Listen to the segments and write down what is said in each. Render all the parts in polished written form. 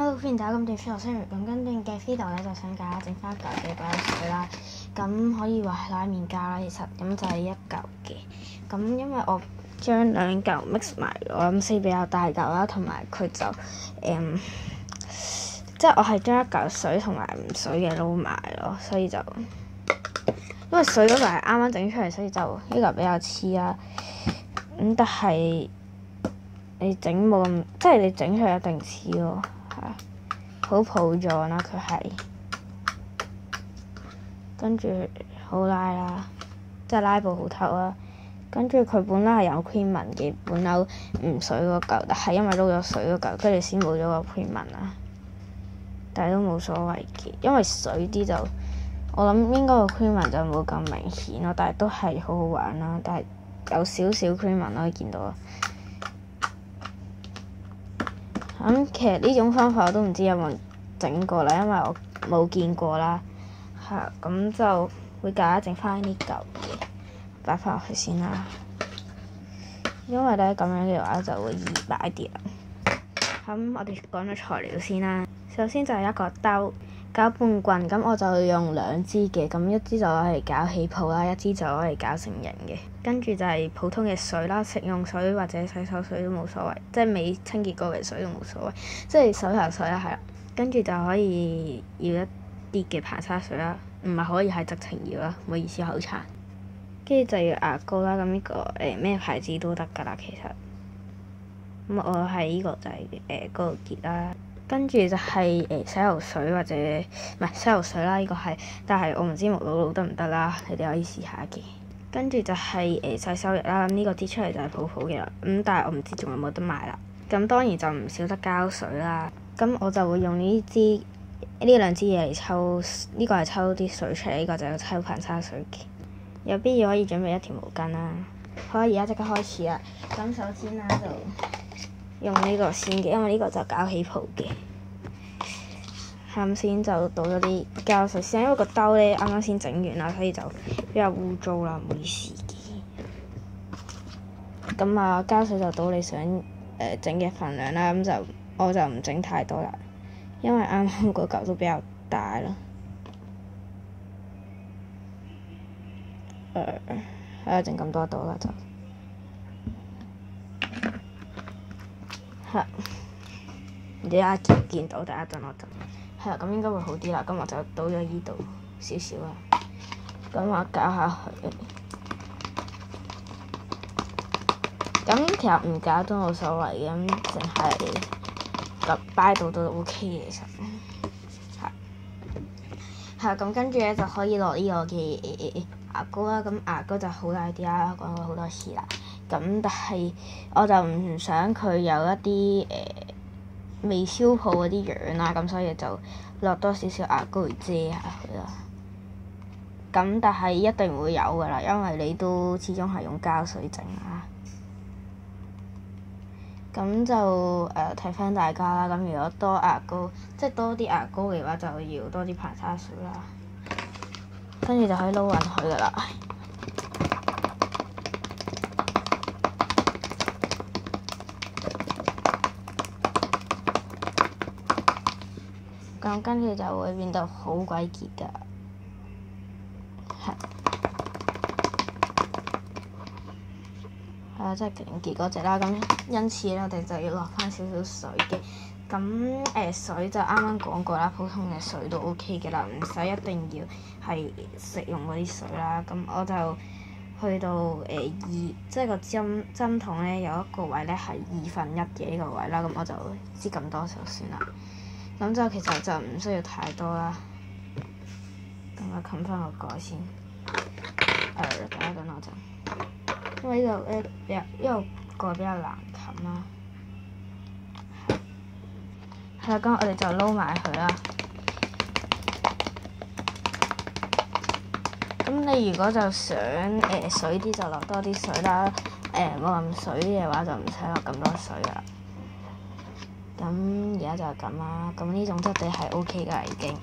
Hello，歡迎大家咁哋 Phil 咁跟住嘅 video 咧就想教大家整翻一嚿嘅果汁水啦，咁可以話係拉麵膠啦，其實咁就係一嚿嘅。咁因為我將兩嚿 mix 埋咗，咁所以比較大嚿啦，同埋佢就即係我係將一嚿水同埋唔水嘅撈埋咯，所以就因為水嗰嚿係啱啱整出嚟，所以就呢嚿比較黐啦。咁但係你整冇咁，即係你整出嚟一定黐咯。好泡狀啦，佢係跟住好拉啦，即係拉布好透啦。跟住佢本來係有 cream 紋嘅，本來唔水嗰嚿，但係因為撈咗水嗰嚿，跟住先冇咗個 cream 紋啦。但係都冇所謂嘅，因為水啲就我諗應該個 cream 紋就冇咁明顯咯，但係都係好好玩啦。但係有少少 cream 紋可以見到。咁其實呢種方法我都唔知有冇人整過啦，因為我冇見過啦。係咁就會教大家整翻呢嚿嘅，擺翻落去先啦。因為咧咁樣嘅話就會易擺啲啦。咁我哋講咗材料先啦。首先就係一個兜，攪拌棍，咁我就用兩支嘅，咁一支就攞嚟攪起泡啦，一支就攞嚟攪成型嘅。跟住就係普通嘅水啦，食用水或者洗手水都冇所謂，即係未清潔過嘅水都冇所謂，即係手頭水啦，係啦。跟住就可以要一啲嘅硼砂水啦，唔係可以係直情要啦，唔好意思口殘。跟住就要牙膏啦，咁呢個咩牌子都得㗎啦，其實。咁我係呢個就係高露潔啦。跟住就係洗頭水或者唔係洗頭水啦，呢個係，但係我唔知木露露得唔得啦，你哋可以試下嘅。跟住就係洗手液啦，咁呢個啲出嚟就係泡泡嘅啦，咁但係我唔知仲有冇得賣啦。咁當然就唔少得膠水啦，咁我就會用呢兩支嘢嚟抽，呢個係抽啲水出嚟，呢個就係抽硼砂水嘅。有必要可以準備一條毛巾啦。好，而家即刻開始啦。咁首先啦就用呢個先嘅，因為呢個就攪起泡嘅。啱先就倒咗啲膠水先，因為個兜咧啱啱先整完啦，所以就比較污糟啦，唔好意思嘅。咁啊，膠水就倒你想整嘅份量啦，咁我就唔整太多啦，因為啱啱嗰嚿都比較大咯。係啊，整咁多到啦就。係，唔知大家見到，大家等我陣。係啦，咁應該會好啲啦。咁我就倒咗依度少少啦。咁我攪下佢。咁其實唔攪都冇所謂嘅，咁淨係咁擺到都 OK 嘅，其實。係。咁跟住咧就可以落呢個嘅牙膏啦。咁牙膏就好大啲啦，講過好多次啦。咁但係我就唔想佢有一啲未消泡嗰啲樣啦，咁所以就落多少少牙膏嚟遮下佢啦。咁但係一定會有㗎啦，因為你都始終係用膠水整啦。咁就睇翻大家啦。咁如果多牙膏，即係多啲牙膏嘅話，就要多啲硼砂水啦。跟住就可以撈勻佢㗎啦。咁跟住就會變到好鬼結㗎，係啊，即係勁結嗰隻啦。咁因此咧，我哋就要落翻少少水嘅。咁水就啱啱講過啦，普通嘅水都 OK 嘅啦，唔使一定要係食用嗰啲水啦。咁我就去到2，即係個針筒咧有一個位咧係1/2嘅呢個位啦。咁我就知咁多就算啦。咁就其實就唔需要太多啦。咁我冚翻個蓋先。等一等我陣，因為呢度咧呢個蓋比較難冚啦。係啦，咁我哋就撈埋佢啦。咁你如果就想水啲就落多啲水啦。冇咁水嘅話就唔使落咁多水啦。咁而家就係咁啦，咁呢種質地係 OK 㗎已經。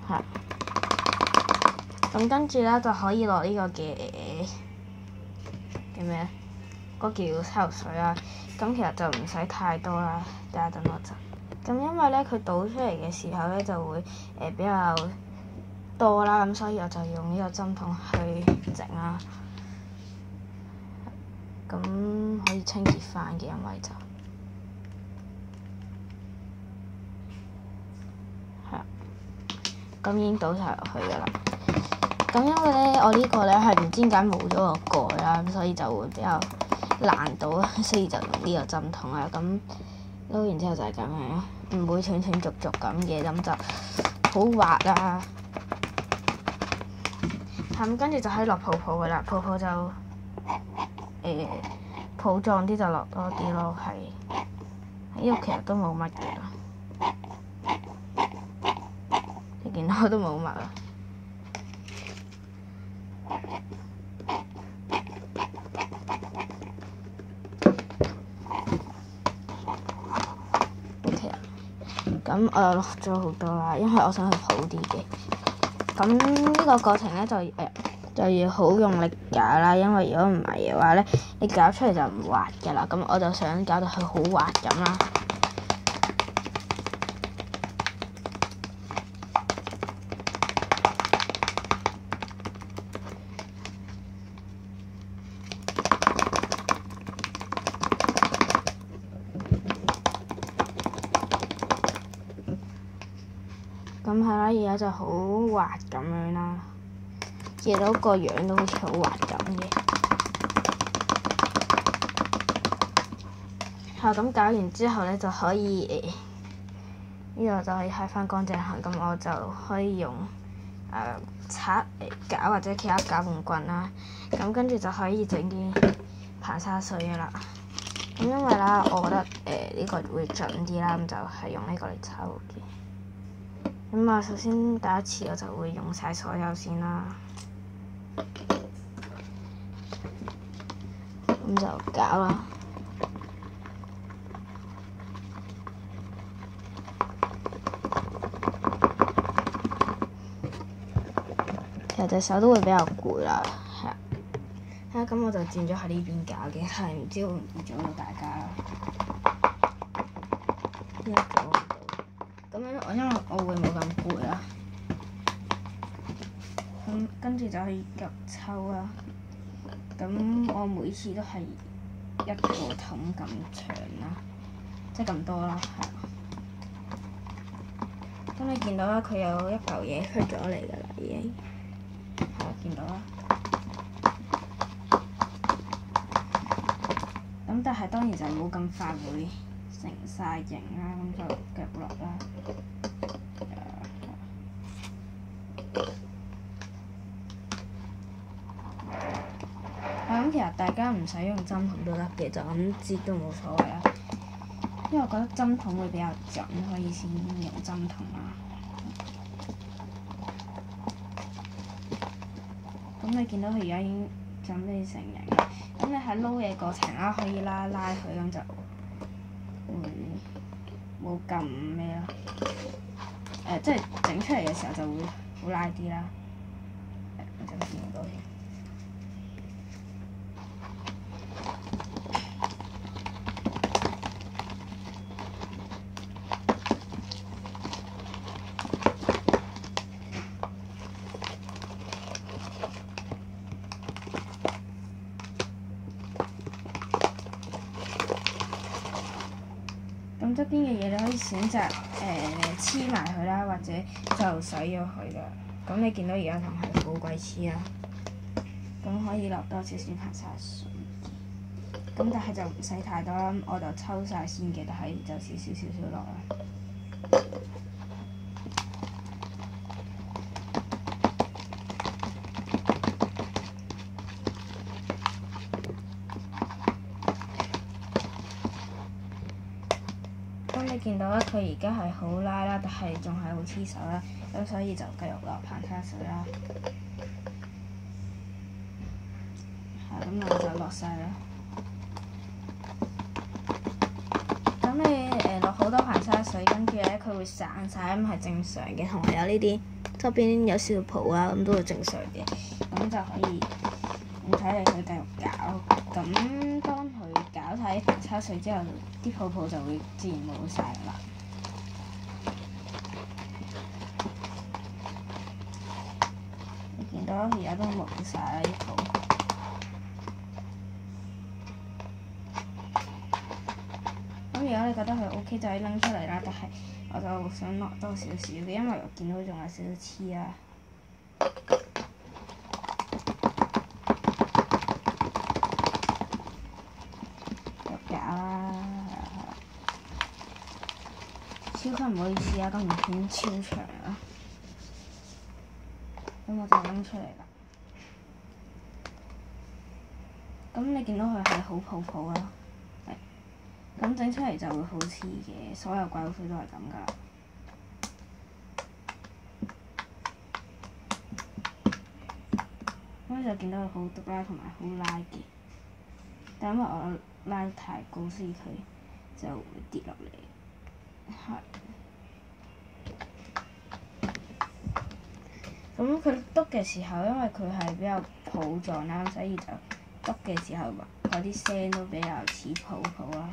係。咁跟住咧就可以落呢個嘅咩？個叫抽水啦。咁其實就唔使太多啦，等一等我陣。咁因為咧佢倒出嚟嘅時候咧就會比較多啦，咁所以我就用呢個針筒去整啦。咁可以清潔翻嘅，因為就係啦，咁已經倒晒落去㗎啦。咁因為咧我呢個咧係唔知點解冇咗個蓋啦，咁所以就會比較難倒啦，所以就用呢個針筒啦。咁撈完之後就係咁樣，唔會斷斷續續咁嘅，咁就好滑啦。咁跟住就可以落泡泡㗎啦，泡泡就泡狀啲就落多啲咯，喺呢度其實都冇乜嘅啦，你見到都冇乜啦。OK 啦，咁我又落咗好多啦，因為我想去好啲嘅。咁呢個過程咧就要好用力搞啦，因為如果唔係嘅話咧，你搞出嚟就唔滑㗎啦。咁我就想搞到佢好滑咁啦。咁係啦，而家就好滑咁樣啦。見到個樣都好似好滑咁嘅。咁搞完之後咧，就可以呢度就可以揩翻乾淨佢。咁我就可以用刷嚟搞或者其他攪拌棍啦。咁跟住就可以整啲硼砂水嘅啦。咁因為啦，我覺得呢個會準啲啦，咁就係用呢個嚟抽嘅。咁啊，首先第一次我就會用晒所有先啦。咁就搞啦。其實隻手都會比較攰啦，係啊。咁我就轉咗喺呢邊搞嘅，係唔知會唔會阻到大家啦。阻唔到。咁樣因為我會冇咁攰啦。咁跟住就可以入抽啦。咁我每次都係一個桶咁長啦，即係咁多啦，係啊。咁你見到啦，佢有一嚿嘢出咗嚟㗎啦，已經係啊，見到啦。咁但係當然就冇咁快會成晒型啦，咁就繼續落啦。咁其實大家唔使用針筒都得嘅，就咁擠都冇所謂啦。因為我覺得針筒會比較準，所以先用針筒啦。咁你見到佢而家已經準備成型啦。咁你喺撈嘅過程啦，可以拉佢，咁就會冇咁咩咯。即係整出嚟嘅時候就會好拉啲啦。我就見到嘅。咁側邊嘅嘢你可以選擇黐埋佢啦，或者就洗咗佢噶。咁你見到而家仲係好鬼黐啦，咁可以落多少少硼砂水。咁但係就唔使太多啦，我就抽晒先嘅，但係就少落啦。咁你見到啦，佢而家係好拉啦，但係仲係好黐手啦，咁所以就繼續落硼砂水啦。咁我就落晒啦。咁你落好多硼砂水，跟住咧佢會散晒，咁係正常嘅，同埋有呢啲側邊有少少泡啊，咁都係正常嘅。咁就可以唔使理佢繼續搞。咁當佢喺爬叉水之後，啲泡泡就會自然冇晒啦。你見到而家都冇晒啦啲泡。咁如果你覺得佢 OK 就可以拎出嚟啦，但係我就想落多少少嘅，因為我見到仲有少少黐啊。入架啦，超級唔好意思啊，今條片超長啊，咁我就拎出嚟啦。咁你見到佢係好泡泡啦，咁整出嚟就會好似嘅，所有鬼灰都係咁噶。咁你就見到佢好篤啦，同埋好拉嘅，但因為我拉得太高，所以佢就會跌落嚟。係。咁佢篤嘅時候，因為佢係比較泡狀啦，所以就篤嘅時候嗰啲聲都比較似泡泡啦。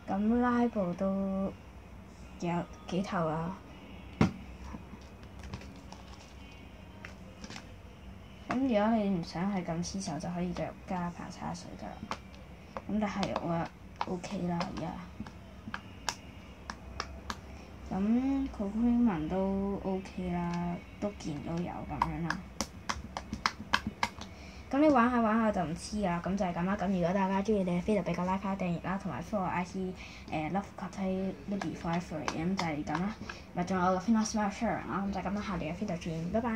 咁拉布都有幾頭啦。咁如果你唔想係咁黐手，就可以繼續加爬叉水㗎啦。咁但係我 OK 啦而家。咁佢灰紋都 OK 啦，篤件都有咁樣啦。咁你玩下玩下就唔黐㗎啦，咁就係咁啦。咁如果大家中意你嘅 video，俾個 like 訂閱啦，同埋 follow 我 IG Love Cathay Libby Forever 咁就係咁啦。咪仲有個 Fitness Smart Share 啦，咁就係咁啦。下年嘅 video 見，拜拜。